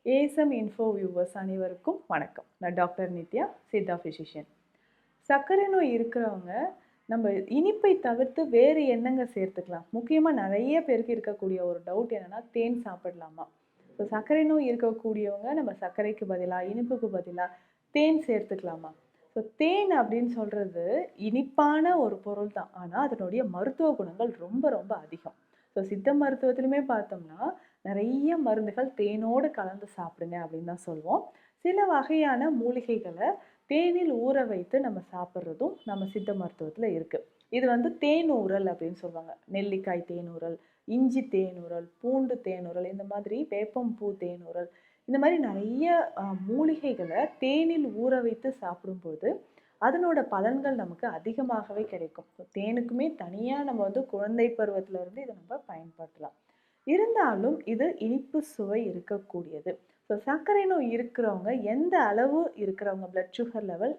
ASM info viewers அனைவருக்கும் வணக்கம். நான் டாக்டர் நித்யா, சித்தா ஃபிசிஷியன். சர்க்கரை நோய் இருக்கிறவங்க நம்ம இனிப்பை தவிர்த்து வேறு என்னங்க சேர்த்துக்கலாம்? முக்கியமாக நிறைய பேருக்கு இருக்கக்கூடிய ஒரு டவுட் என்னென்னா, தேன் சாப்பிடலாமா? ஸோ சர்க்கரை நோய் இருக்கக்கூடியவங்க நம்ம சர்க்கரைக்கு பதிலாக இனிப்புக்கு பதிலாக தேன் சேர்த்துக்கலாமா? ஸோ தேன் அப்படின்னு சொல்கிறது இனிப்பான ஒரு பொருள் தான், ஆனால் அதனுடைய மருத்துவ குணங்கள் ரொம்ப ரொம்ப அதிகம். ஸோ சித்த மருத்துவத்திலுமே பார்த்தோம்னா நிறைய மருந்துகள் தேனோடு கலந்து சாப்பிடுங்க அப்படின்னு தான் சொல்லுவோம். சில வகையான மூலிகைகளை தேனில் ஊற வைத்து நம்ம சாப்பிட்றதும் நம்ம சித்த மருத்துவத்தில் இருக்குது. இது வந்து தேனூறல் அப்படின்னு சொல்லுவாங்க. நெல்லிக்காய் தேனூறல், இஞ்சி தேனூறல், பூண்டு தேனூறல், இந்த மாதிரி வேப்பம்பூ தேனூறல், இந்த மாதிரி நிறைய மூலிகைகளை தேனில் ஊற வைத்து சாப்பிடும்போது அதனோட பலன்கள் நமக்கு அதிகமாகவே கிடைக்கும். தேனுக்குமே தனியாக நம்ம வந்து குழந்தை பருவத்திலிருந்து இதை நம்ம பயன்படுத்தலாம். இருந்தாலும் இது இனிப்பு சுவை இருக்கக்கூடியது. ஸோ சர்க்கரை நோய் இருக்கிறவங்க எந்த அளவு இருக்கிறவங்க பிளட் சுகர் லெவல்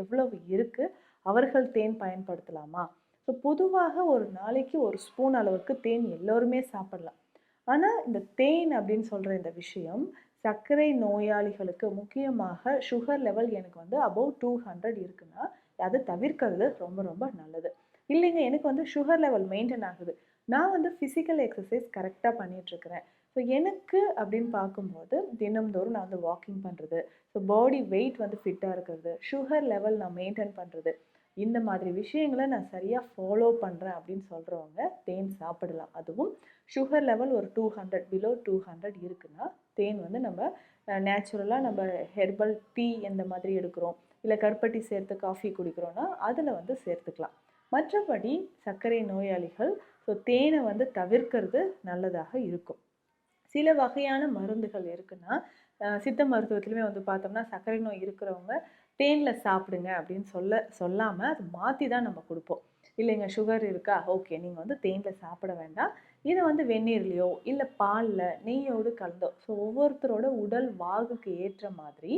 எவ்வளவு இருக்குது, அவர்கள் தேன் பயன்படுத்தலாமா? ஸோ பொதுவாக ஒரு நாளைக்கு ஒரு ஸ்பூன் அளவுக்கு தேன் எல்லோருமே சாப்பிடலாம். ஆனால் இந்த தேன் அப்படின்னு சொல்கிற இந்த விஷயம் சர்க்கரை நோயாளிகளுக்கு, முக்கியமாக சுகர் லெவல் எனக்கு வந்து அபவ் 200 இருக்குன்னா அதை தவிர்க்கிறது ரொம்ப ரொம்ப நல்லது. இல்லைங்க எனக்கு வந்து சுகர் லெவல் மெயின்டைன் ஆகுது, நான் வந்து ஃபிசிக்கல் எக்ஸசைஸ் கரெக்டாக பண்ணிகிட்ருக்கிறேன், ஸோ எனக்கு அப்படின்னு பார்க்கும்போது தினம்தோறும் நான் வந்து வாக்கிங் பண்ணுறது, ஸோ பாடி வெயிட் வந்து ஃபிட்டாக இருக்கிறது, சுகர் லெவல் நான் மெயின்டைன் பண்ணுறது, இந்த மாதிரி விஷயங்களை நான் சரியாக ஃபாலோ பண்ணுறேன் அப்படின்னு சொல்கிறவங்க தேன் சாப்பிடலாம். அதுவும் சுகர் லெவல் ஒரு 200 பிலோ 200 இருக்குன்னா தேன் வந்து நம்ம நேச்சுரலாக நம்ம ஹெர்பல் டீ இந்த மாதிரி எடுக்கிறோம், இல்லை கருப்பட்டி சேர்த்து காஃபி குடிக்கிறோன்னா அதில் வந்து சேர்த்துக்கலாம். மற்றபடி சர்க்கரை நோயாளிகள் ஸோ தேனை வந்து தவிர்க்கிறது நல்லதாக இருக்கும். சில வகையான மருந்துகள் இருக்குன்னா சித்த மருத்துவத்திலுமே வந்து பார்த்தோம்னா சர்க்கரை நோய் இருக்கிறவங்க தேனில் சாப்பிடுங்க அப்படின்னு சொல்லாமல் அது மாற்றி தான் நம்ம கொடுப்போம். இல்லைங்க சுகர் இருக்கா, ஓகே நீங்கள் வந்து தேனில் சாப்பிட வேண்டாம், இதை வந்து வெந்நீர்லையோ இல்லை பாலில் நெய்யோடு கலந்தோ, ஸோ ஒவ்வொருத்தரோட உடல் வாகுக்கு ஏற்ற மாதிரி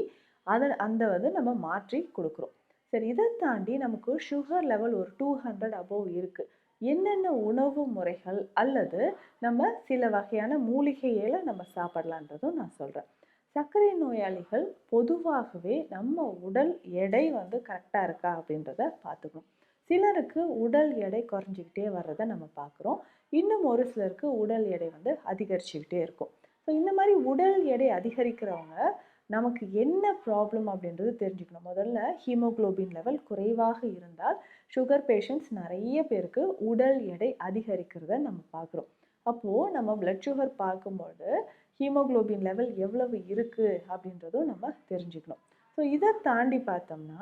அந்த வந்து நம்ம மாற்றி கொடுக்குறோம். சரி, இதை தாண்டி நமக்கு சுகர் லெவல் ஒரு 200 அபோவ் இருக்குது, என்னென்ன உணவு முறைகள் அல்லது நம்ம சில வகையான மூலிகைகளை நம்ம சாப்பிடலான்றதும் நான் சொல்கிறேன். சர்க்கரை நோயாளிகள் பொதுவாகவே நம்ம உடல் எடை வந்து கரெக்டாக இருக்கா அப்படின்றத பார்த்துக்கணும். சிலருக்கு உடல் எடை குறைஞ்சிக்கிட்டே வர்றதை நம்ம பார்க்குறோம், இன்னும் ஒரு சிலருக்கு உடல் எடை வந்து அதிகரிச்சுக்கிட்டே இருக்கும். ஸோ இந்த மாதிரி உடல் எடை அதிகரிக்கிறவங்க நமக்கு என்ன ப்ராப்ளம் அப்படின்றது தெரிஞ்சுக்கணும். முதல்ல ஹீமோக்ளோபின் லெவல் குறைவாக இருந்தால் சுகர் பேஷண்ட்ஸ் நிறைய பேருக்கு உடல் எடை அதிகரிக்கிறத நம்ம பார்க்குறோம். அப்போது நம்ம பிளட் சுகர் பார்க்கும்போது ஹீமோக்ளோபின் லெவல் எவ்வளவு இருக்குது அப்படின்றதும் நம்ம தெரிஞ்சுக்கணும். ஸோ இதை தாண்டி பார்த்தோம்னா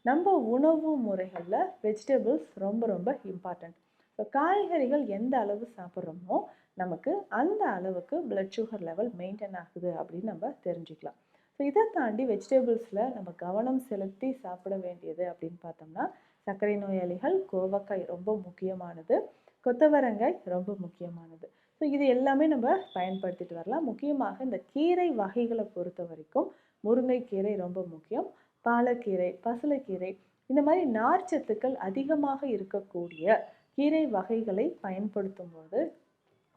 நம்ம உணவு முறைகளில் வெஜிடபிள்ஸ் ரொம்ப ரொம்ப இம்பார்ட்டண்ட். ஸோ காய்கறிகள் எந்த அளவு சாப்பிட்றோமோ நமக்கு அந்த அளவுக்கு பிளட் சுகர் லெவல் மெயின்டைன் ஆகுது அப்படின்னு நம்ம தெரிஞ்சுக்கலாம். ஸோ இதை தாண்டி வெஜிடபிள்ஸில் நம்ம கவனம் செலுத்தி சாப்பிட வேண்டியது அப்படின்னு பார்த்தோம்னா சர்க்கரை நோயாளிகள் கோவக்காய் ரொம்ப முக்கியமானது, கொத்தவரங்காய் ரொம்ப முக்கியமானது. ஸோ இது எல்லாமே நம்ம பயன்படுத்திட்டு வரலாம். முக்கியமாக இந்த கீரை வகைகளை பொறுத்த வரைக்கும் முருங்கைக்கீரை ரொம்ப முக்கியம், பாலக்கீரை, பசலைக்கீரை, இந்த மாதிரி நார்ச்சத்துக்கள் அதிகமாக இருக்கக்கூடிய கீரை வகைகளை பயன்படுத்தும் போது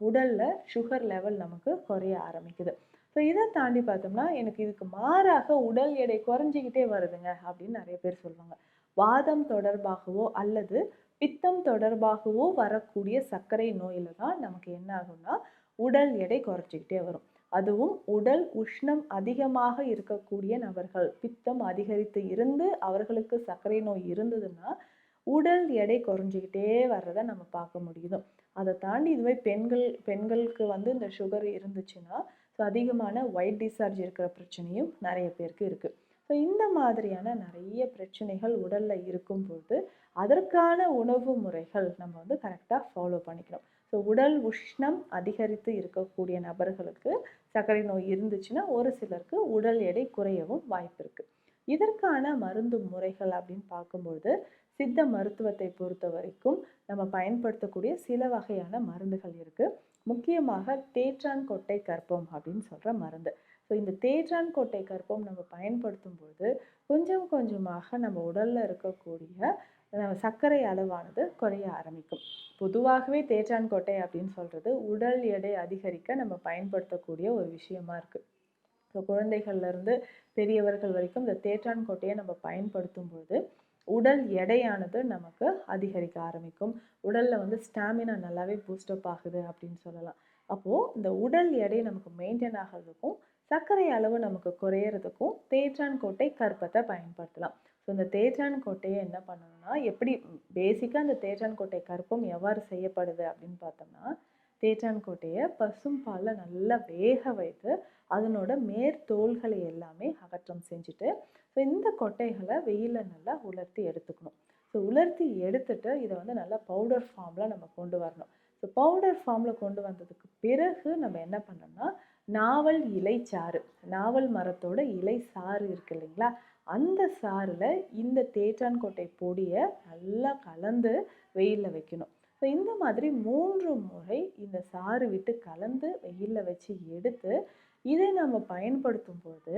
உடலில் சுகர் லெவல் நமக்கு குறைய ஆரம்பிக்குது. ஸோ இதை தாண்டி பார்த்தோம்னா எனக்கு இதுக்கு மாறாக உடல் எடை குறைஞ்சிக்கிட்டே வருதுங்க அப்படின்னு நிறைய பேர் சொல்லுவாங்க. வாதம் தொடர்பாகவோ அல்லது பித்தம் தொடர்பாகவோ வரக்கூடிய சர்க்கரை நோயில தான் நமக்கு என்ன ஆகும்னா உடல் எடை குறைச்சிக்கிட்டே வரும். அதுவும் உடல் உஷ்ணம் அதிகமாக இருக்கக்கூடிய நபர்கள், பித்தம் அதிகரித்து இருந்து அவர்களுக்கு சர்க்கரை நோய் இருந்ததுன்னா உடல் எடை குறைஞ்சிக்கிட்டே வர்றதை நம்ம பார்க்க முடியுது. அதை தாண்டி இதுவே பெண்களுக்கு வந்து இந்த சுகர் இருந்துச்சுன்னா ஸோ அதிகமான ஒயிட் டிஸ்சார்ஜ் இருக்கிற பிரச்சனையும் நிறைய பேருக்கு இருக்குது. ஸோ இந்த மாதிரியான நிறைய பிரச்சனைகள் உடலில் இருக்கும்போது அதற்கான உணவு முறைகள் நம்ம வந்து கரெக்டாக ஃபாலோ பண்ணிக்கணும். ஸோ உடல் உஷ்ணம் அதிகரித்து இருக்கக்கூடிய நபர்களுக்கு சர்க்கரை நோய் இருந்துச்சுன்னா ஒரு சிலருக்கு உடல் எடை குறையவும் வாய்ப்பு இருக்குது. இதற்கான மருந்து முறைகள் அப்படின்னு பார்க்கும்போது சித்த மருத்துவத்தை பொறுத்த வரைக்கும் நம்ம பயன்படுத்தக்கூடிய சில வகையான மருந்துகள் இருக்குது. முக்கியமாக தேற்றான் கொட்டை கற்பம் அப்படின்னு சொல்கிற மருந்து. ஸோ இந்த தேற்றான் கொட்டை கற்பம் நம்ம பயன்படுத்தும் போது கொஞ்சம் கொஞ்சமாக நம்ம உடலில் இருக்கக்கூடிய சர்க்கரை அளவானது குறைய ஆரம்பிக்கும். பொதுவாகவே தேற்றான் கொட்டை அப்படின்னு சொல்கிறது உடல் எடை அதிகரிக்க நம்ம பயன்படுத்தக்கூடிய ஒரு விஷயமா இருக்குது. ஸோ ஸோ குழந்தைகள்லேருந்து பெரியவர்கள் வரைக்கும் இந்த தேற்றான் கொட்டையை நம்ம பயன்படுத்தும் பொழுது உடல் எடையானது நமக்கு அதிகரிக்க ஆரம்பிக்கும். உடலில் வந்து ஸ்டாமினா நல்லாவே பூஸ்டப் ஆகுது அப்படின்னு சொல்லலாம். அப்போது இந்த உடல் எடை நமக்கு மெயின்டைன் ஆகிறதுக்கும் சர்க்கரை அளவு நமக்கு குறையிறதுக்கும் தேற்றான் கொட்டை கற்பத்தை பயன்படுத்தலாம். ஸோ இந்த தேற்றான் கொட்டையை என்ன பண்ணணும்னா, எப்படி பேசிக்காக இந்த தேற்றான் கொட்டை கற்பம் எவ்வாறு செய்யப்படுது அப்படின்னு பார்த்தோம்னா, தேற்றான் கொட்டையை பசும் பாலில் நல்லா வேக வைத்து அதனோட மேற்தோள்களை எல்லாமே அகற்றம் செஞ்சுட்டு, ஸோ இந்த கொட்டைகளை வெயிலில் நல்லா உலர்த்தி எடுத்துக்கணும். ஸோ உலர்த்தி எடுத்துட்டு இதை வந்து நல்லா பவுடர் ஃபார்மில் நம்ம கொண்டு வரணும். ஸோ பவுடர் ஃபார்மில் கொண்டு வந்ததுக்கு பிறகு நம்ம என்ன பண்ணோம்னா, நாவல் இலைச்சாறு, நாவல் மரத்தோட இலை சாறு இருக்கு இல்லைங்களா, அந்த சாறில் இந்த தேற்றான் கொட்டை பொடியை நல்லா கலந்து வெயிலில் வைக்கணும். ஸோ இந்த மாதிரி 3 முறை இந்த சாறு விட்டு கலந்து வெயிலில் வச்சு எடுத்து இதை நம்ம பயன்படுத்தும் போது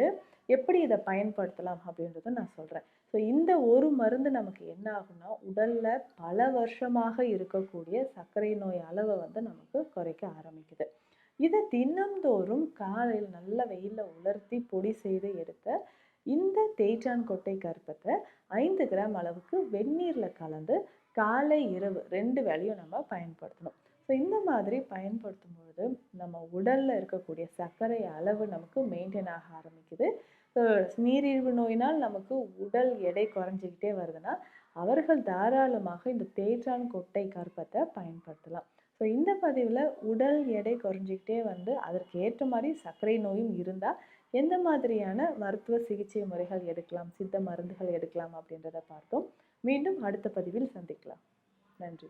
எப்படி இதை பயன்படுத்தலாம் அப்படின்றத நான் சொல்கிறேன். ஸோ இந்த ஒரு மருந்து நமக்கு என்ன ஆகும்னா, உடலில் பல வருஷமாக இருக்கக்கூடிய சர்க்கரை நோய் அளவை வந்து நமக்கு குறைக்க ஆரம்பிக்குது. இதை தினம்தோறும் காலையில் நல்ல வெயிலில் உலர்த்தி பொடி செய்து எடுத்த இந்த தேற்றான் கொட்டை கற்பத்தை 5 கிராம் அளவுக்கு வெந்நீரில் கலந்து காலை இரவு 2 வேளையும் நம்ம பயன்படுத்தணும். ஸோ இந்த மாதிரி பயன்படுத்தும் பொழுது நம்ம உடலில் இருக்கக்கூடிய சர்க்கரை அளவு நமக்கு மெயின்டைன் ஆக ஆரம்பிக்குது. ஸோ நீரிழிவு நோயினால் நமக்கு உடல் எடை குறைஞ்சிக்கிட்டே வருதுன்னா அவர்கள் தாராளமாக இந்த தேற்றான் கொட்டை கற்பத்தை பயன்படுத்தலாம். ஸோ இந்த பதிவில் உடல் எடை குறைஞ்சிக்கிட்டே வந்து அதற்கு ஏற்ற மாதிரி சர்க்கரை நோயும் இருந்தால் எந்த மாதிரியான மருத்துவ சிகிச்சை முறைகள் எடுக்கலாம், சித்த மருந்துகள் எடுக்கலாம் அப்படின்றத பார்த்தோம். மீண்டும் அடுத்த பதிவில் சந்திக்கலாம். நன்றி.